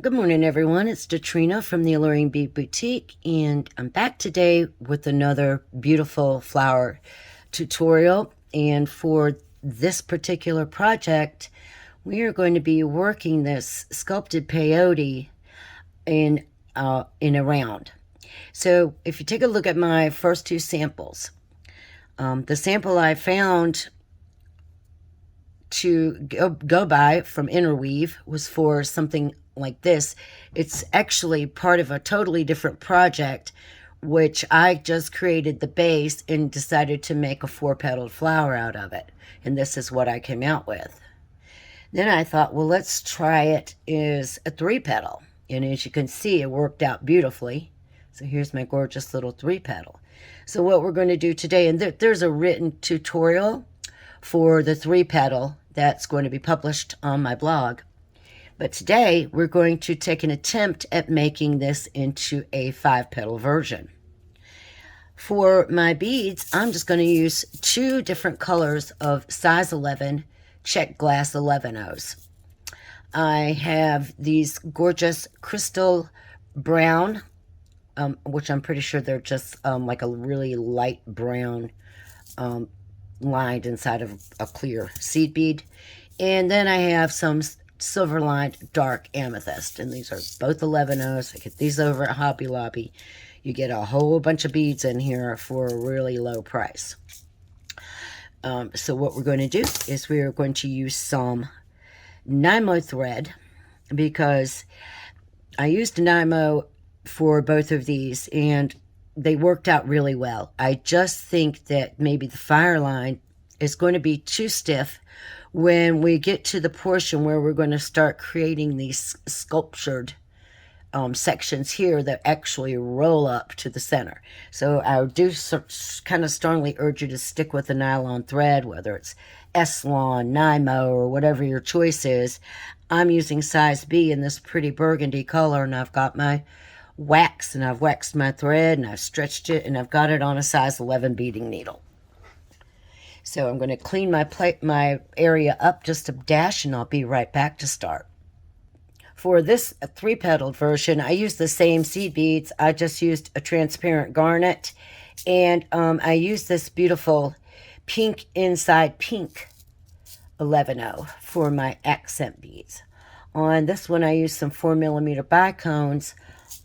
Good morning, everyone. It's Katrina from the Alluring Bead Boutique, and I'm back today with another beautiful flower tutorial. And for this particular project, we are going to be working this sculpted peyote in a round. So if you take a look at my first two samples, the sample I found to go by from Interweave was for something like this. It's actually part of a totally different project, which I just created the base and decided to make a 4-petaled flower out of it. And this is what I came out with. Then I thought, well, let's try it as a 3-petal. And as you can see, it worked out beautifully. So here's my gorgeous little 3-petal. So what we're going to do today, and there's a written tutorial for the 3-petal that's going to be published on my blog. But today we're going to take an attempt at making this into a 5-petal version. For my beads, I'm just going to use 2 different colors of size 11 check glass 11-0s. I have these gorgeous crystal brown, which I'm pretty sure they're just like a really light brown, lined inside of a clear seed bead. And then I have some silver lined dark amethyst, and these are both 11-0s. I get these over at Hobby Lobby. You get a whole bunch of beads in here for a really low price. So what we're going to do is we are going to use some Nymo thread, because I used Nymo for both of these and they worked out really well. I just think that maybe the fire line is going to be too stiff when we get to the portion where we're going to start creating these sculptured sections here that actually roll up to the center. So I do kind of strongly urge you to stick with the nylon thread, whether it's Eslon, Nymo, or whatever your choice is. I'm using size B in this pretty burgundy color, and I've got my wax, and I've waxed my thread, and I've stretched it, and I've got it on a size 11 beading needle. So I'm going to clean my area up just a dash, and I'll be right back to start. For this 3-petaled version, I used the same seed beads. I just used a transparent garnet, and I used this beautiful pink inside pink 11-0 for my accent beads. On this one, I used some 4mm bicones.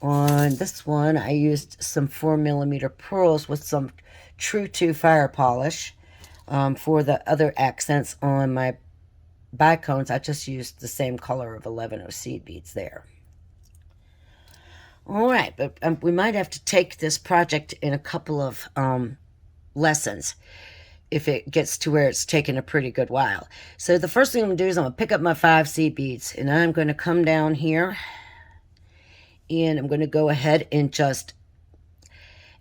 On this one, I used some 4mm pearls with some True 2 fire polish. For the other accents on my bicones, I just used the same color of 11-0 seed beads there. All right, but we might have to take this project in a couple of lessons if it gets to where it's taken a pretty good while. So the first thing I'm going to do is I'm going to pick up my 5 seed beads, and I'm going to come down here, and I'm going to go ahead and just,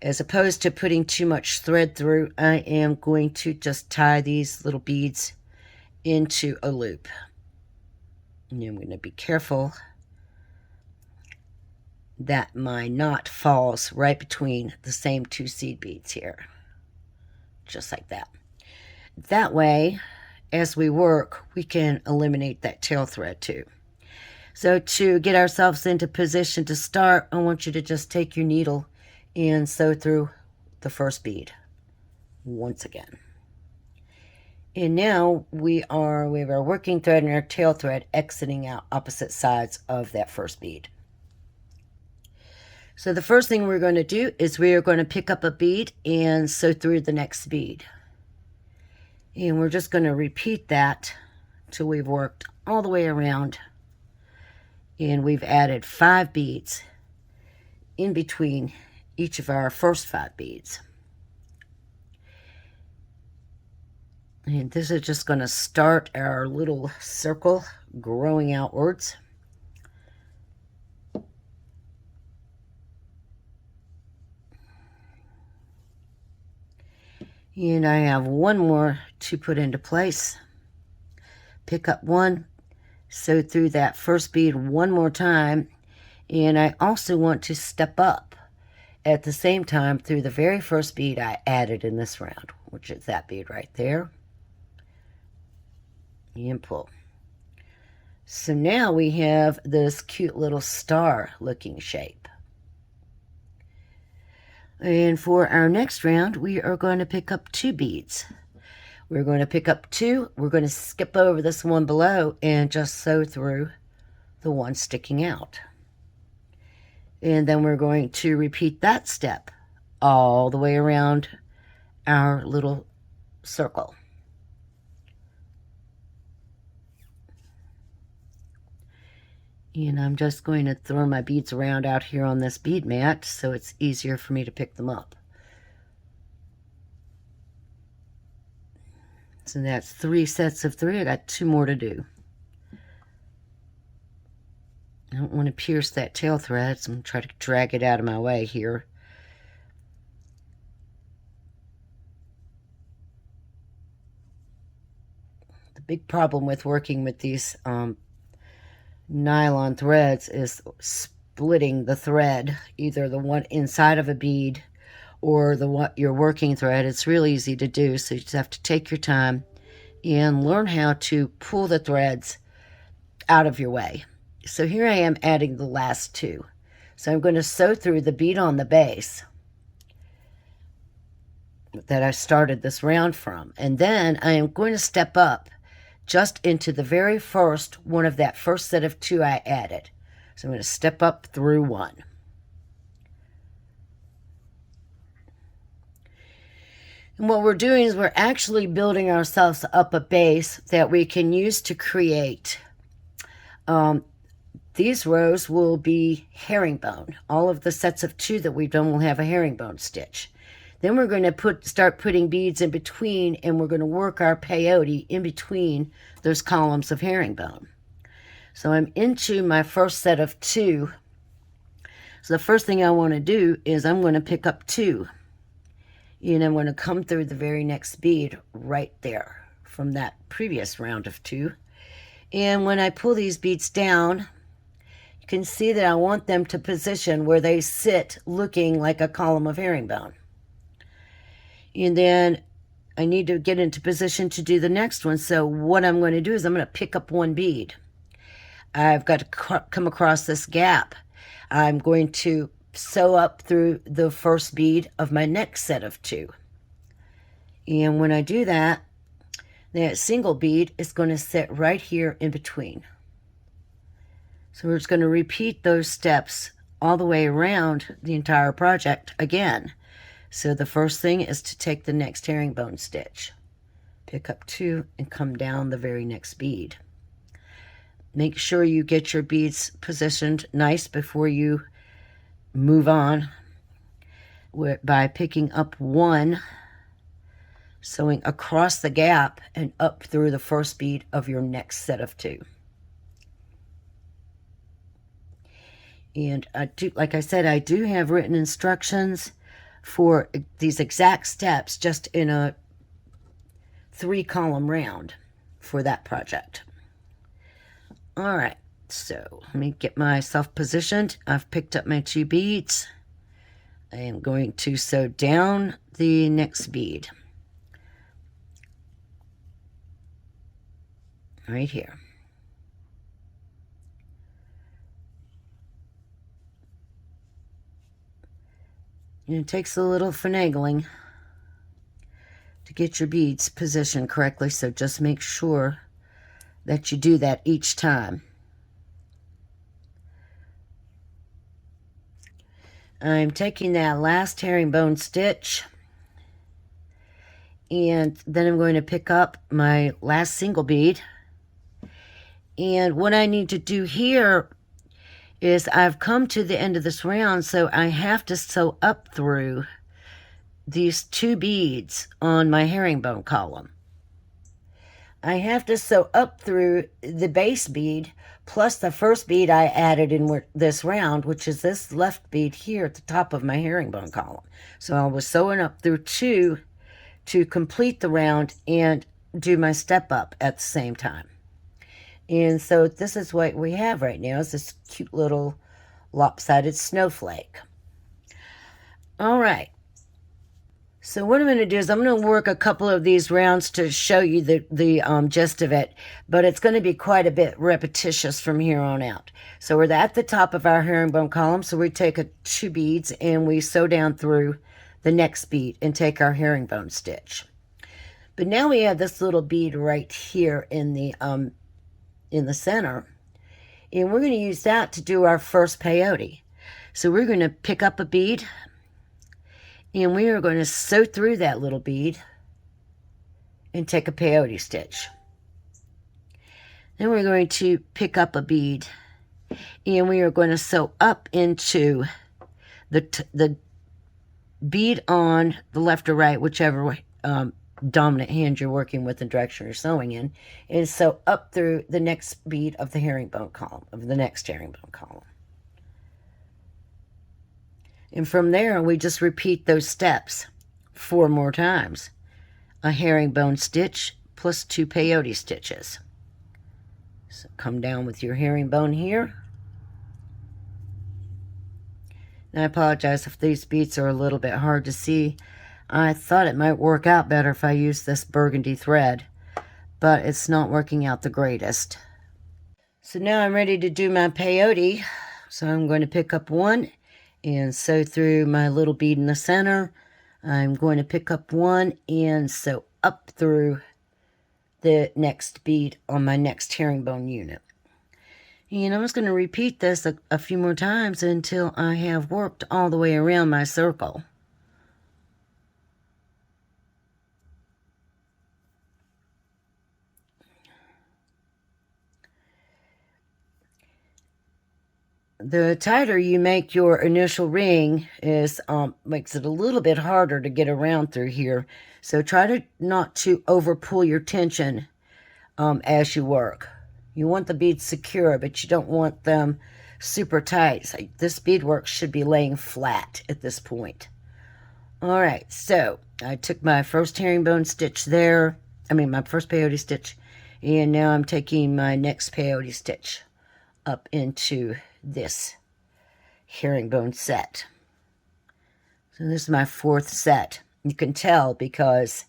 as opposed to putting too much thread through, I am going to just tie these little beads into a loop. And I'm going to be careful that my knot falls right between the same 2 seed beads here. Just like that. That way, as we work, we can eliminate that tail thread too. So to get ourselves into position to start, I want you to just take your needle and sew through the first bead once again. And now we have our working thread and our tail thread exiting out opposite sides of that first bead. So the first thing we're going to do is we are going to pick up a bead and sew through the next bead. And we're just going to repeat that till we've worked all the way around. And we've added 5 beads in between each of our first 5 beads. And this is just going to start our little circle growing outwards. And I have one more to put into place. Pick up one, sew through that first bead one more time, and I also want to step up at the same time through the very first bead I added in this round, which is that bead right there, and pull. So now we have this cute little star looking shape. And for our next round, we are going to pick up 2 beads. We're going to pick up 2. We're going to skip over this one below and just sew through the one sticking out. And then we're going to repeat that step all the way around our little circle. And I'm just going to throw my beads around out here on this bead mat so it's easier for me to pick them up. So that's 3 sets of 3. I got 2 more to do. I don't want to pierce that tail thread, so I'm going to try to drag it out of my way here. The big problem with working with these nylon threads is splitting the thread, either the one inside of a bead or your working thread. It's really easy to do, so you just have to take your time and learn how to pull the threads out of your way. So here I am adding the last 2. So I'm going to sew through the bead on the base that I started this round from, and then I am going to step up just into the very first one of that first set of 2 I added. So I'm going to step up through 1. And what we're doing is we're actually building ourselves up a base that we can use to create. These rows will be herringbone. All of the sets of 2 that we've done will have a herringbone stitch. Then we're going to start putting beads in between, and we're going to work our peyote in between those columns of herringbone. So I'm into my first set of 2. So the first thing I want to do is I'm going to pick up 2. And I'm going to come through the very next bead right there from that previous round of 2. And when I pull these beads down, you can see that I want them to position where they sit looking like a column of herringbone. And then I need to get into position to do the next one. So what I'm going to do is I'm going to pick up 1 bead. I've got to come across this gap. I'm going to sew up through the first bead of my next set of 2. And when I do that, that single bead is going to sit right here in between. So we're just going to repeat those steps all the way around the entire project again. So the first thing is to take the next herringbone stitch, pick up 2, and come down the very next bead. Make sure you get your beads positioned nice before you move on by picking up 1, sewing across the gap and up through the first bead of your next set of 2. And like I said, I do have written instructions for these exact steps just in a 3-column round for that project. All right, so let me get myself positioned. I've picked up my 2 beads. I am going to sew down the next bead right here. And it takes a little finagling to get your beads positioned correctly, so just make sure that you do that each time. I'm taking that last herringbone stitch, and then I'm going to pick up my last single bead. And what I need to do here is I've come to the end of this round, so I have to sew up through these 2 beads on my herringbone column. I have to sew up through the base bead plus the first bead I added in this round, which is this left bead here at the top of my herringbone column. So I was sewing up through 2 to complete the round and do my step up at the same time. And so this is what we have right now, is this cute little lopsided snowflake. All right. So what I'm going to do is I'm going to work a couple of these rounds to show you the gist of it, but it's going to be quite a bit repetitious from here on out. So we're at the top of our herringbone column, so we take 2 beads and we sew down through the next bead and take our herringbone stitch. But now we have this little bead right here in the center, and we're going to use that to do our first peyote. So we're going to pick up a bead, and we are going to sew through that little bead and take a peyote stitch. Then we're going to pick up a bead, and we are going to sew up into the bead on the left or right, whichever way, dominant hand you're working with and direction you're sewing in, and sew up through the next bead of the herringbone column, of the next herringbone column. And from there, we just repeat those steps 4 more times. A herringbone stitch plus 2 peyote stitches. So come down with your herringbone here. And I apologize if these beads are a little bit hard to see. I thought it might work out better if I used this burgundy thread, but it's not working out the greatest. So now I'm ready to do my peyote. So I'm going to pick up one and sew through my little bead in the center. I'm going to pick up one and sew up through the next bead on my next herringbone unit. And I'm just going to repeat this a few more times until I have worked all the way around my circle. The tighter you make your initial ring is makes it a little bit harder to get around through here. So try to not to over pull your tension as you work. You want the beads secure, but you don't want them super tight. So this beadwork should be laying flat at this point. All right, so I took my first herringbone stitch there. My first peyote stitch, and now I'm taking my next peyote stitch up into this herringbone set. So this is my 4th set. You can tell because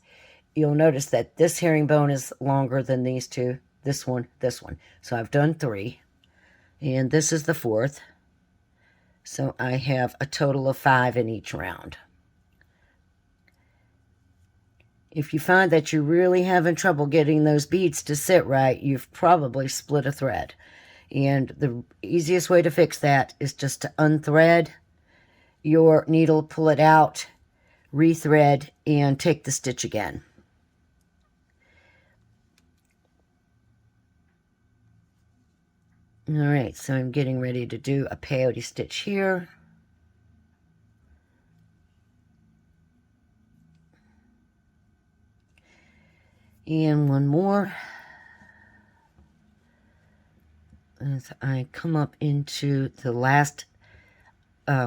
you'll notice that this herringbone is longer than these two. This one. So I've done 3. And this is the 4th. So I have a total of 5 in each round. If you find that you're really having trouble getting those beads to sit right, you've probably split a thread. And the easiest way to fix that is just to unthread your needle, pull it out, rethread, and take the stitch again. All right, so I'm getting ready to do a peyote stitch here. And one more. As I come up into the last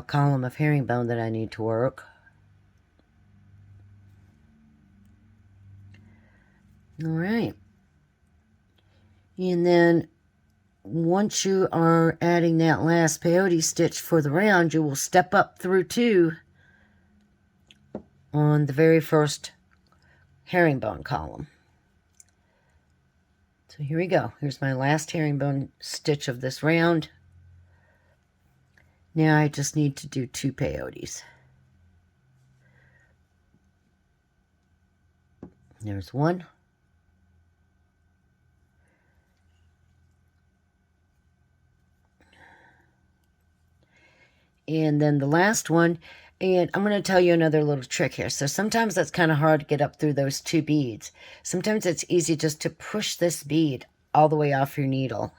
column of herringbone that I need to work. All right. And then once you are adding that last peyote stitch for the round, you will step up through 2 on the very first herringbone column. So here we go. Here's my last herringbone stitch of this round. Now I just need to do 2 peyotes. There's one. And then the last one, and I'm going to tell you another little trick here. So sometimes that's kind of hard to get up through those 2 beads. Sometimes it's easy just to push this bead all the way off your needle.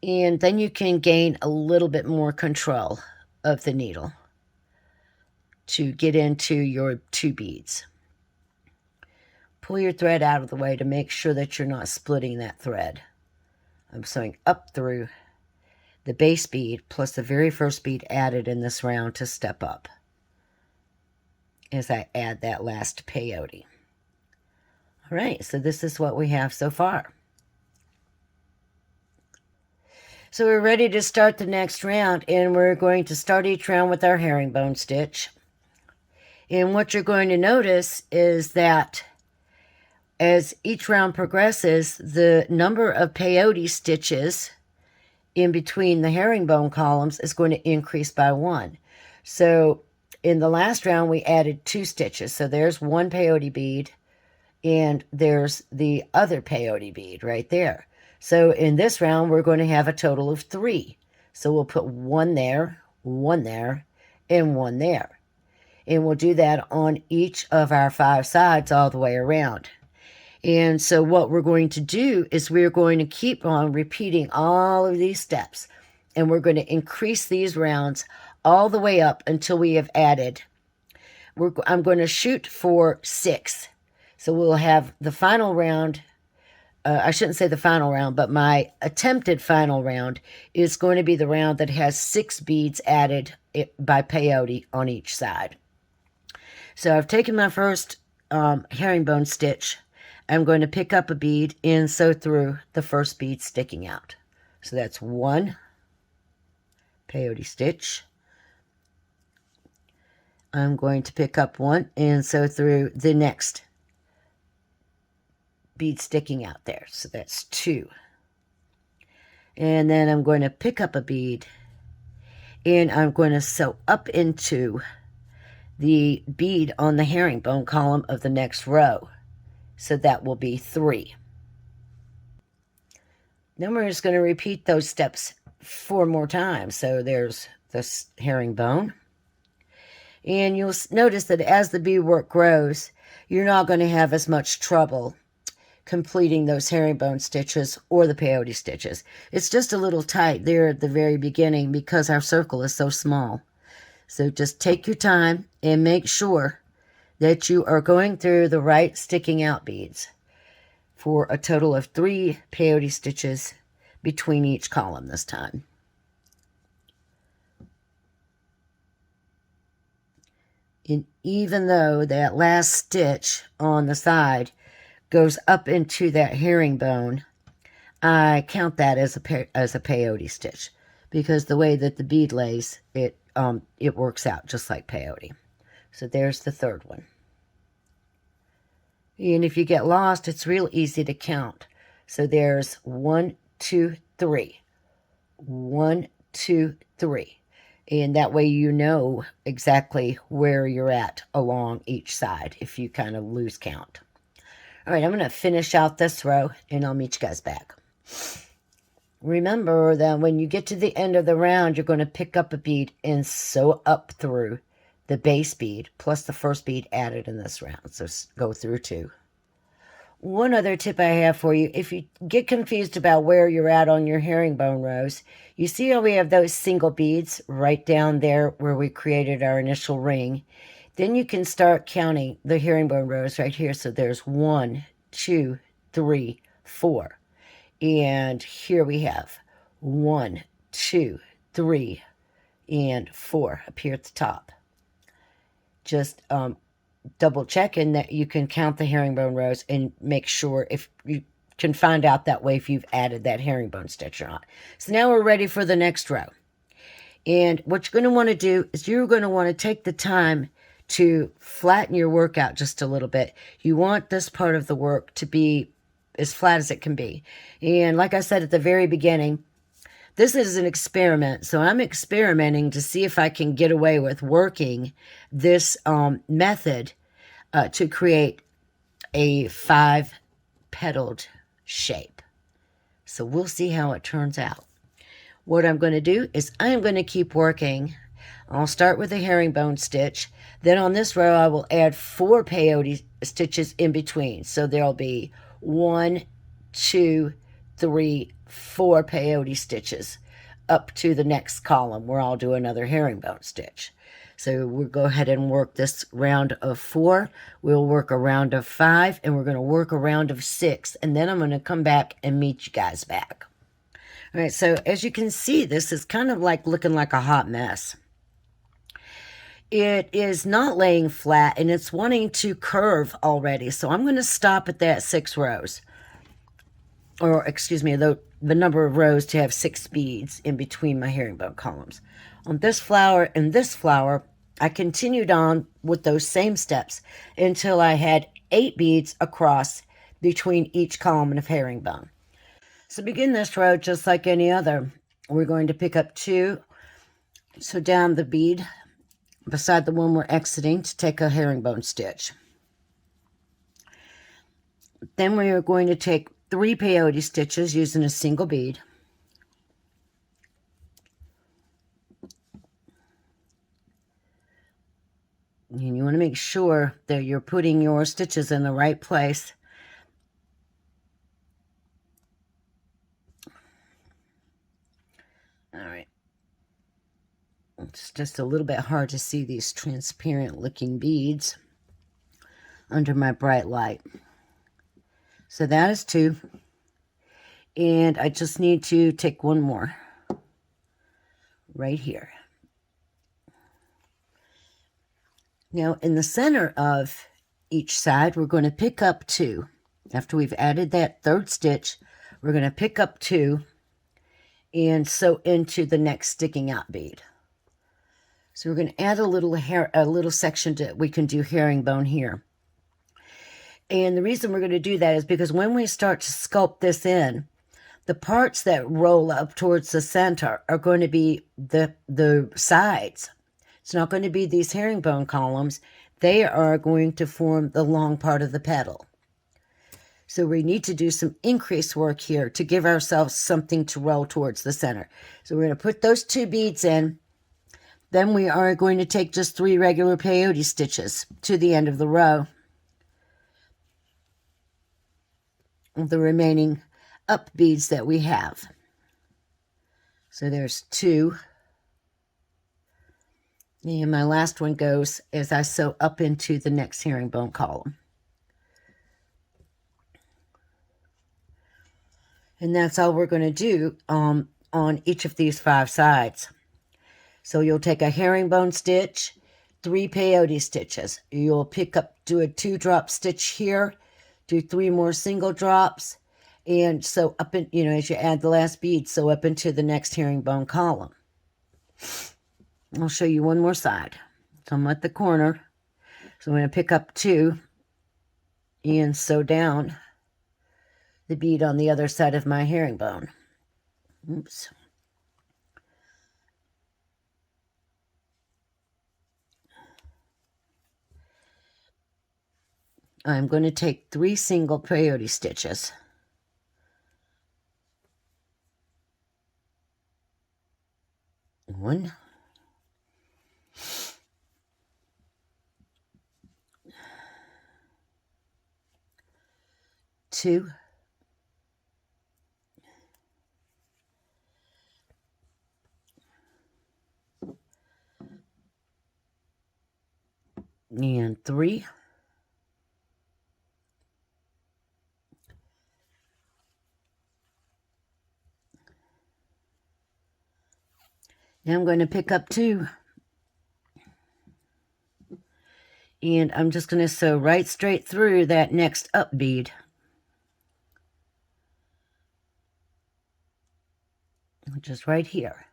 And then you can gain a little bit more control of the needle to get into your 2 beads. Pull your thread out of the way to make sure that you're not splitting that thread. I'm sewing up through the base bead plus the very first bead added in this round to step up as I add that last peyote. All right, so this is what we have so far. So we're ready to start the next round, and we're going to start each round with our herringbone stitch. And what you're going to notice is that as each round progresses, the number of peyote stitches in between the herringbone columns is going to increase by 1. So in the last round, we added 2 stitches. So there's one peyote bead, and there's the other peyote bead right there. So in this round, we're going to have a total of 3. So we'll put 1 there, 1 there, and 1 there. And we'll do that on each of our 5 sides all the way around. And so what we're going to do is we're going to keep on repeating all of these steps. And we're going to increase these rounds all the way up until we have added. I'm going to shoot for 6. So we'll have the final round. I shouldn't say the final round, but my attempted final round is going to be the round that has 6 beads added by peyote on each side. So I've taken my first herringbone stitch. I'm going to pick up a bead and sew through the first bead sticking out. So that's 1 peyote stitch. I'm going to pick up 1 and sew through the next bead sticking out there. So that's 2. And then I'm going to pick up a bead and I'm going to sew up into the bead on the herringbone column of the next row. So that will be 3. Then we're just going to repeat those steps 4 more times. So there's this herringbone. And you'll notice that as the beadwork grows, you're not going to have as much trouble completing those herringbone stitches or the peyote stitches. It's just a little tight there at the very beginning because our circle is so small. So just take your time and make sure that you are going through the right sticking out beads for a total of 3 peyote stitches between each column this time. And even though that last stitch on the side goes up into that herringbone, I count that as a peyote stitch because the way that the bead lays, it works out just like peyote. So there's the 3rd one. And if you get lost, it's real easy to count. So there's 1, 2, 3. 1, 2, 3. And that way you know exactly where you're at along each side if you kind of lose count. All right, I'm going to finish out this row and I'll meet you guys back. Remember that when you get to the end of the round, you're going to pick up a bead and sew up through the base bead plus the first bead added in this round. So go through 2. One other tip I have for you, if you get confused about where you're at on your herringbone rows, you see how we have those single beads right down there where we created our initial ring. Then you can start counting the herringbone rows right here. So there's 1, 2, 3, 4. And here we have 1, 2, 3, and 4 up here at the top. Just double checking that you can count the herringbone rows and make sure if you can find out that way if you've added that herringbone stitch or not. So now we're ready for the next row. And what you're going to want to do is you're going to want to take the time to flatten your work out just a little bit. You want this part of the work to be as flat as it can be. And like I said at the very beginning, this is an experiment, so I'm experimenting to see if I can get away with working this method to create a 5-petaled shape. So we'll see how it turns out. What I'm going to do is I'm going to keep working. I'll start with a herringbone stitch. Then on this row, I will add 4 peyote stitches in between. So there'll be 1, 2, 3, 4 peyote stitches up to the next column where I'll do another herringbone stitch. So we'll go ahead and work this round of 4. We'll work a round of 5, and we're going to work a round of 6. And then I'm going to come back and meet you guys back. All right, so as you can see, this is kind of like looking like a hot mess. It is not laying flat, and it's wanting to curve already. So I'm going to stop at that 6 rows. Or, excuse me, the number of rows to have 6 beads in between my herringbone columns. On this flower and this flower, I continued on with those same steps until I had 8 beads across between each column of herringbone. So begin this row just like any other. We're going to pick up 2, so down the bead beside the one we're exiting to take a herringbone stitch. Then we are going to take 3 peyote stitches using a single bead. And you want to make sure that you're putting your stitches in the right place. All right. It's just a little bit hard to see these transparent looking beads under my bright light. So that is 2. And I just need to take 1 more right here. Now in the center of each side, we're going to pick up 2. After we've added that 3rd stitch, we're going to pick up 2 and sew into the next sticking out bead. So we're going to add a little section that we can do herringbone here. And the reason we're going to do that is because when we start to sculpt this in, the parts that roll up towards the center are going to be the sides. It's not going to be these herringbone columns. They are going to form the long part of the petal. So we need to do some increased work here to give ourselves something to roll towards the center. So we're going to put those 2 beads in. Then we are going to take just 3 regular peyote stitches to the end of the row. The remaining up beads that we have. So there's 2. And my last one goes as I sew up into the next herringbone column. And that's all we're going to do on each of these 5 sides. So you'll take a herringbone stitch, 3 peyote stitches. You'll pick up, do a 2-drop stitch here, do 3 more single drops, and sew up in, as you add the last bead, sew up into the next herringbone column. I'll show you one more side. So I'm at the corner. So I'm going to pick up 2 and sew down the bead on the other side of my herringbone. Oops. I'm going to take 3 single peyote stitches. One. 2. And 3. Now I'm going to pick up 2. And I'm just going to sew right straight through that next up bead. Just right here.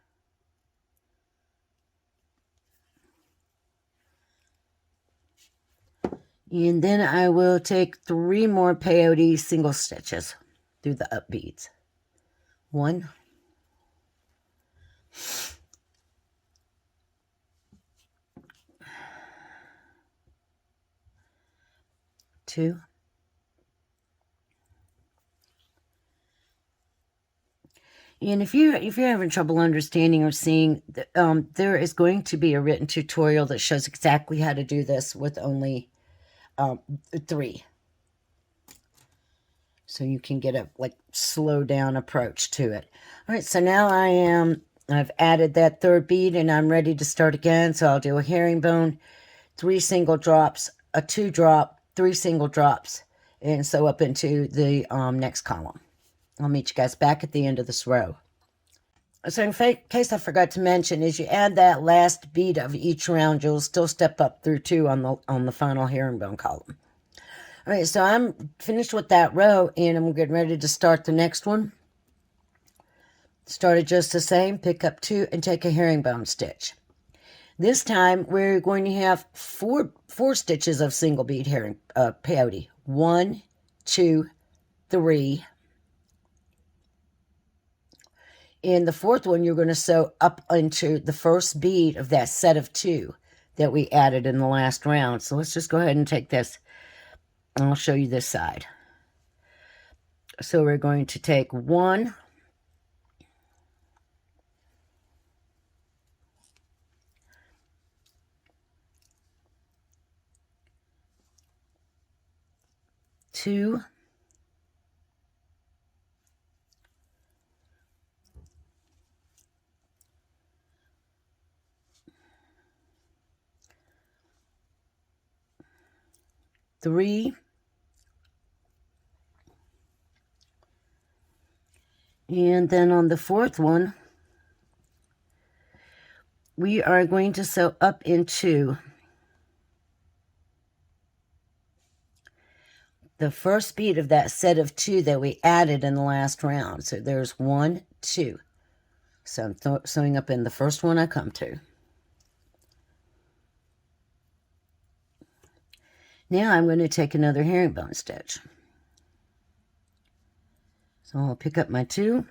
And then I will take 3 more peyote single stitches through the up beads. 1. 2. And if you're having trouble understanding or seeing, there is going to be a written tutorial that shows exactly how to do this with only 3. So you can get a slow down approach to it. All right, so now I've added that 3rd bead and I'm ready to start again. So I'll do a herringbone, 3 single drops, a 2-drop, 3 single drops, and sew up into the next column. I'll meet you guys back at the end of this row. So in case I forgot to mention, as you add that last bead of each round, you'll still step up through 2 on the final herringbone column. All right, so I'm finished with that row, and I'm getting ready to start the next one. Started just the same, pick up 2 and take a herringbone stitch. This time we're going to have four stitches of single bead peyote. 1, 2, 3. In the fourth one, you're going to sew up into the first bead of that set of 2 that we added in the last round. So let's just go ahead and take this, and I'll show you this side. So we're going to take 1, 2, 3, and then on the fourth one, we are going to sew up into the first bead of that set of 2 that we added in the last round. So there's 1, 2. So I'm sewing up in the first one I come to. Now I'm going to take another herringbone stitch. So I'll pick up my 2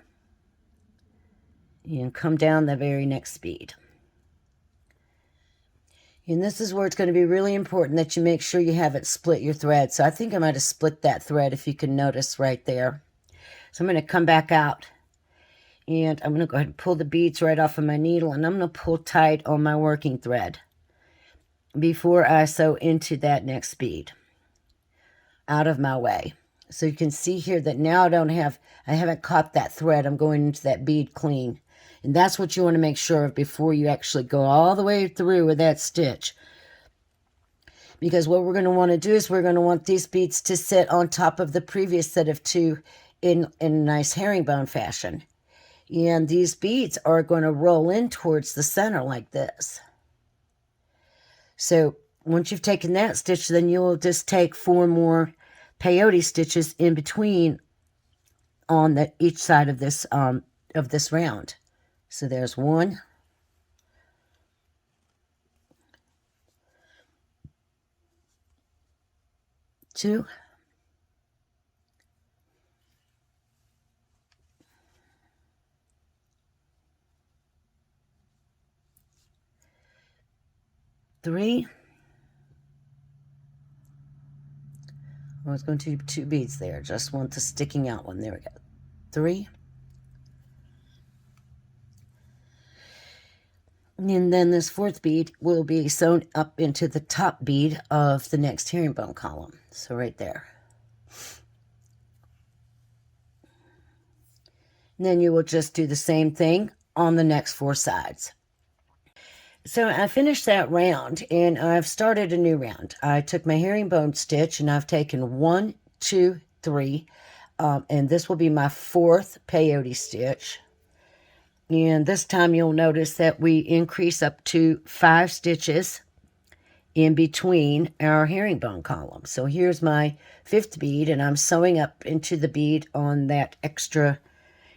and come down the very next bead. And this is where it's going to be really important that you make sure you have it split your thread. So I think I might have split that thread, if you can notice right there. So I'm going to come back out, and I'm going to go ahead and pull the beads right off of my needle, and I'm going to pull tight on my working thread before I sew into that next bead out of my way. So you can see here that now I haven't caught that thread. I'm going into that bead clean. And that's what you want to make sure of before you actually go all the way through with that stitch. Because what we're going to want to do is we're going to want these beads to sit on top of the previous set of 2 in a nice herringbone fashion. And these beads are going to roll in towards the center like this. So once you've taken that stitch, then you'll just take 4 more peyote stitches in between on each side of this round. So there's 1, 2, 3. I was going to do 2 beads there. Just want the sticking out one. There we go. 3. And then this 4th bead will be sewn up into the top bead of the next herringbone column. So right there. And then you will just do the same thing on the next 4 sides. So I finished that round, and I've started a new round. I took my herringbone stitch, and I've taken 1, 2, 3, and this will be my 4th peyote stitch. And this time you'll notice that we increase up to 5 stitches in between our herringbone column. So here's my 5th bead, and I'm sewing up into the bead on that extra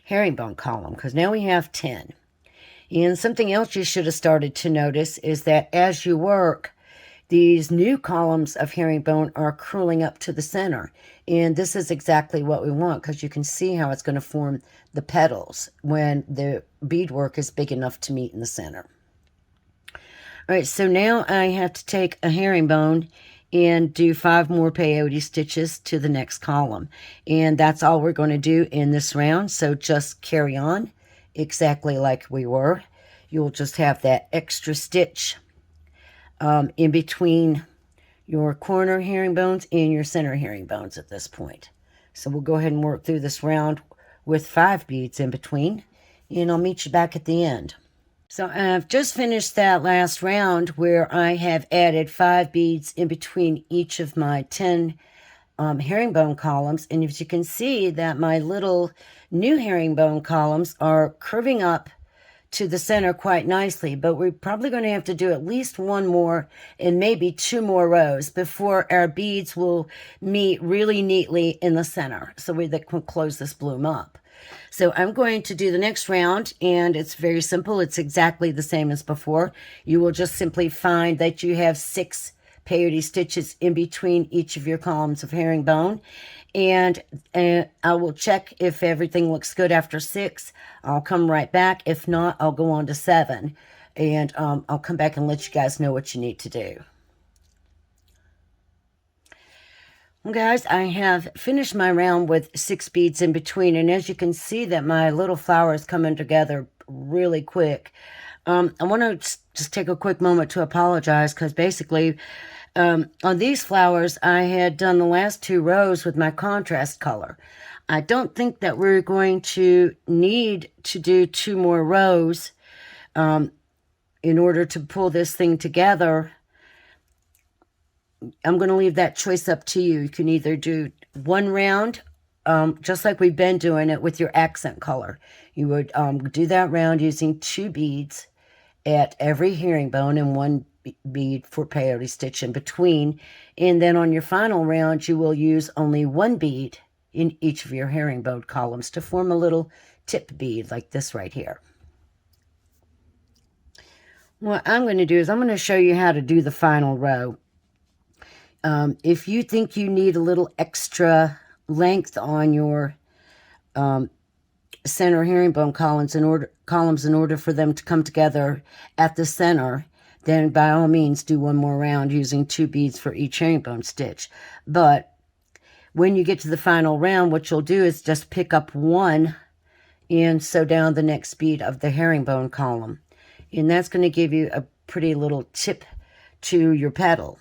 herringbone column, because now we have 10. And something else you should have started to notice is that as you work, these new columns of herringbone are curling up to the center. And this is exactly what we want, because you can see how it's going to form the petals when the beadwork is big enough to meet in the center. All right, so now I have to take a herringbone and do 5 more peyote stitches to the next column. And that's all we're going to do in this round, so just carry on exactly like we were. You'll just have that extra stitch in between your corner herringbones and your center herringbones at this point. So we'll go ahead and work through this round with 5 beads in between, and I'll meet you back at the end. So I've just finished that last round where I have added 5 beads in between each of my 10 herringbone columns, and as you can see that my little new herringbone columns are curving up to the center quite nicely, but we're probably going to have to do at least 1 more and maybe 2 more rows before our beads will meet really neatly in the center, so we can close this bloom up. So I'm going to do the next round, and it's very simple. It's exactly the same as before. You will just simply find that you have 6 peyote stitches in between each of your columns of herringbone, and I will check if everything looks good after 6. I'll come right back. If not, I'll go on to 7, and I'll come back and let you guys know what you need to do. Well, guys, I have finished my round with 6 beads in between, and as you can see that my little flower is coming together really quick. I want to just take a quick moment to apologize, because basically on these flowers, I had done the last 2 rows with my contrast color. I don't think that we're going to need to do 2 more rows in order to pull this thing together. I'm going to leave that choice up to you. You can either do 1 round, just like we've been doing it with your accent color. You would do that round using 2 beads at every herringbone and 1 bead for peyote stitch in between. And then on your final round, you will use only 1 bead in each of your herringbone columns to form a little tip bead like this right here. What I'm going to do is I'm going to show you how to do the final row. If you think you need a little extra length on your center herringbone columns in order for them to come together at the center, then by all means do 1 more round using 2 beads for each herringbone stitch. But when you get to the final round, what you'll do is just pick up 1 and sew down the next bead of the herringbone column. And that's going to give you a pretty little tip to your petal.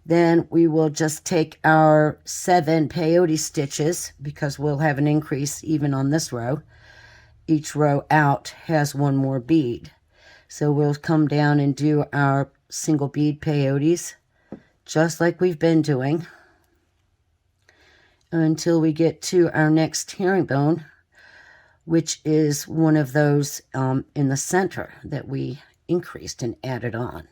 Then we will just take our 7 peyote stitches, because we'll have an increase even on this row. Each row out has 1 more bead. So we'll come down and do our single bead peyotes, just like we've been doing, until we get to our next herringbone, which is one of those in the center that we increased and added on.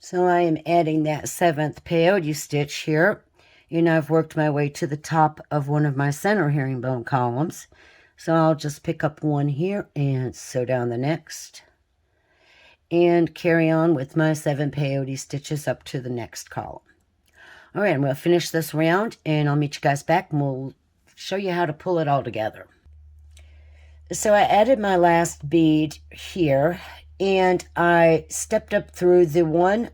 So I am adding that 7th peyote stitch here, and I've worked my way to the top of one of my center herringbone columns. So I'll just pick up 1 here and sew down the next, and carry on with my 7 peyote stitches up to the next column. All right, and we'll finish this round, and I'll meet you guys back, and we'll show you how to pull it all together. So I added my last bead here, and I stepped up through the 1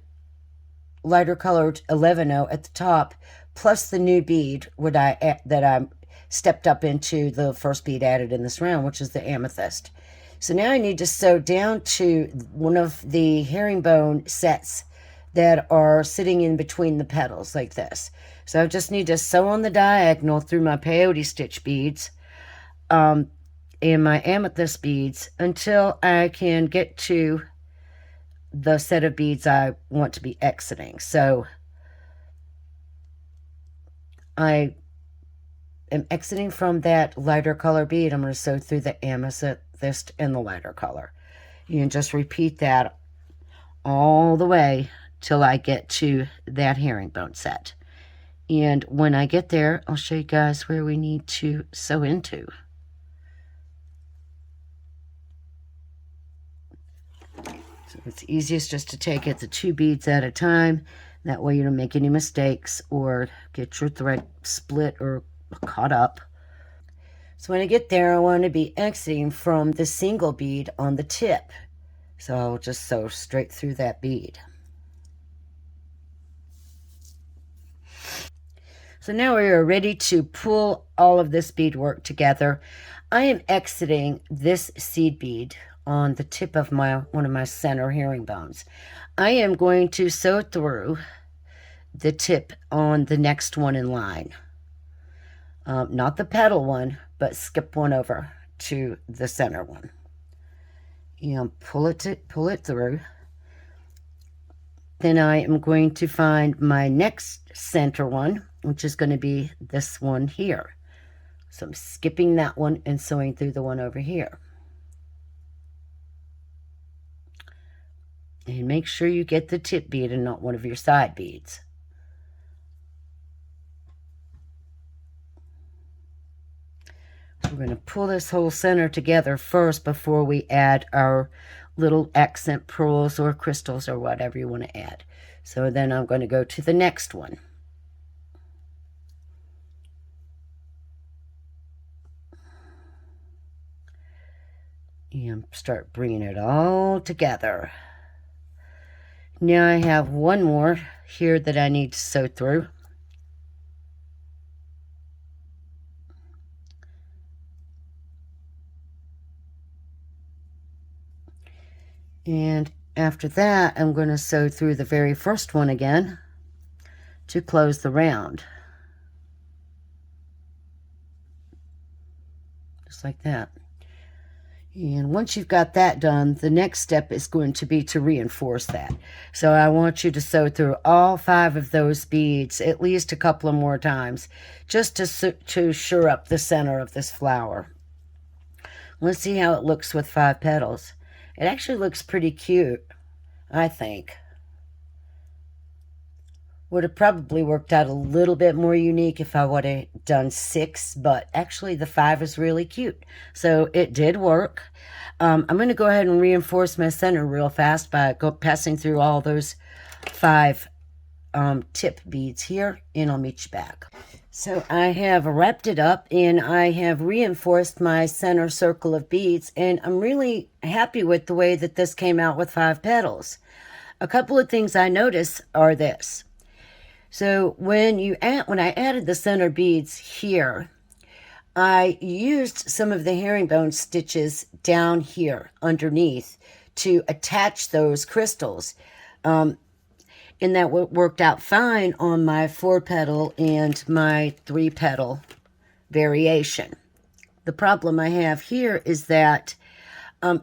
lighter colored 11-0 at the top, plus the new bead that I stepped up into the first bead added in this round, which is the amethyst. So now I need to sew down to one of the herringbone sets that are sitting in between the petals like this. So I just need to sew on the diagonal through my peyote stitch beads and my amethyst beads until I can get to the set of beads I want to be exiting. So I am exiting from that lighter color bead. I'm going to sew through the amethyst and the lighter color. You can just repeat that all the way till I get to that herringbone set. And when I get there, I'll show you guys where we need to sew into. So it's easiest just to take it the 2 beads at a time. That way you don't make any mistakes or get your thread split or caught up. So when I get there, I want to be exiting from the single bead on the tip. So I'll just sew straight through that bead. So now we are ready to pull all of this beadwork together. I am exiting this seed bead on the tip of one of my center herringbones. I am going to sew through the tip on the next one in line. Not the petal one, but skip one over to the center one. And pull it through. Then I am going to find my next center one, which is going to be this one here. So I'm skipping that one and sewing through the one over here. And make sure you get the tip bead and not one of your side beads. We're going to pull this whole center together first before we add our little accent pearls or crystals or whatever you want to add. So then I'm going to go to the next one. And start bringing it all together. Now I have one more here that I need to sew through. And after that, I'm going to sew through the very first one again to close the round. Just like that. And once you've got that done, the next step is going to be to reinforce that. So I want you to sew through all 5 of those beads at least a couple of more times, just to shore up the center of this flower. Let's see how it looks with 5 petals. It actually looks pretty cute, I think. Would have probably worked out a little bit more unique if I would have done 6, but actually the 5 is really cute. So it did work. I'm going to go ahead and reinforce my center real fast by passing through all those 5 tip beads here, and I'll meet you back. So I have wrapped it up and I have reinforced my center circle of beads, and I'm really happy with the way that this came out with 5 petals. A couple of things I notice are this. So when I added the center beads here, I used some of the herringbone stitches down here underneath to attach those crystals. And that worked out fine on my 4-petal and my 3-petal variation. The problem I have here is that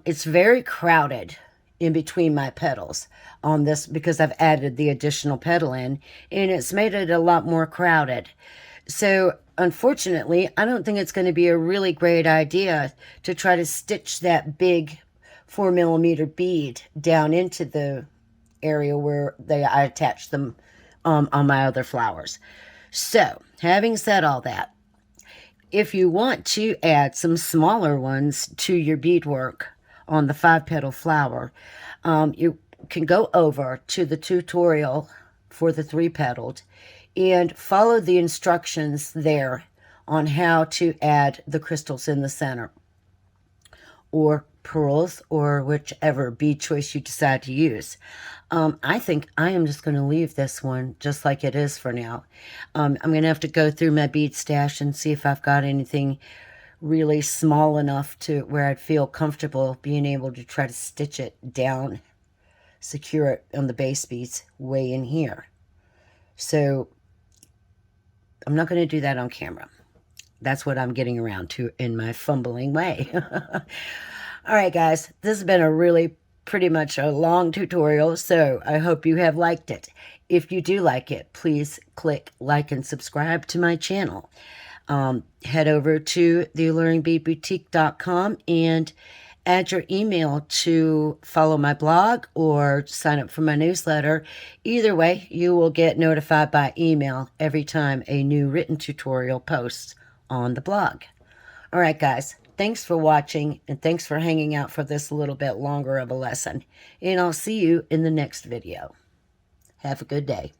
it's very crowded in between my petals on this because I've added the additional petal in, and it's made it a lot more crowded. So unfortunately, I don't think it's going to be a really great idea to try to stitch that big 4mm bead down into the area where I attached them on my other flowers. So having said all that, if you want to add some smaller ones to your beadwork on the 5-petal flower, you can go over to the tutorial for the 3-petaled and follow the instructions there on how to add the crystals in the center, or pearls, or whichever bead choice you decide to use. I think I am just going to leave this one just like it is for now. I'm going to have to go through my bead stash and see if I've got anything really small enough to where I'd feel comfortable being able to try to stitch it down, secure it on the base beads way in here. So I'm not going to do that on camera. That's what I'm getting around to in my fumbling way. All right, guys, this has been a really pretty much a long tutorial, so I hope you have liked it. If you do like it, please click like and subscribe to my channel. Head over to thealluringbeadboutique.com and add your email to follow my blog or sign up for my newsletter. Either way, you will get notified by email every time a new written tutorial posts on the blog. All right, guys. Thanks for watching, and thanks for hanging out for this little bit longer of a lesson. And I'll see you in the next video. Have a good day.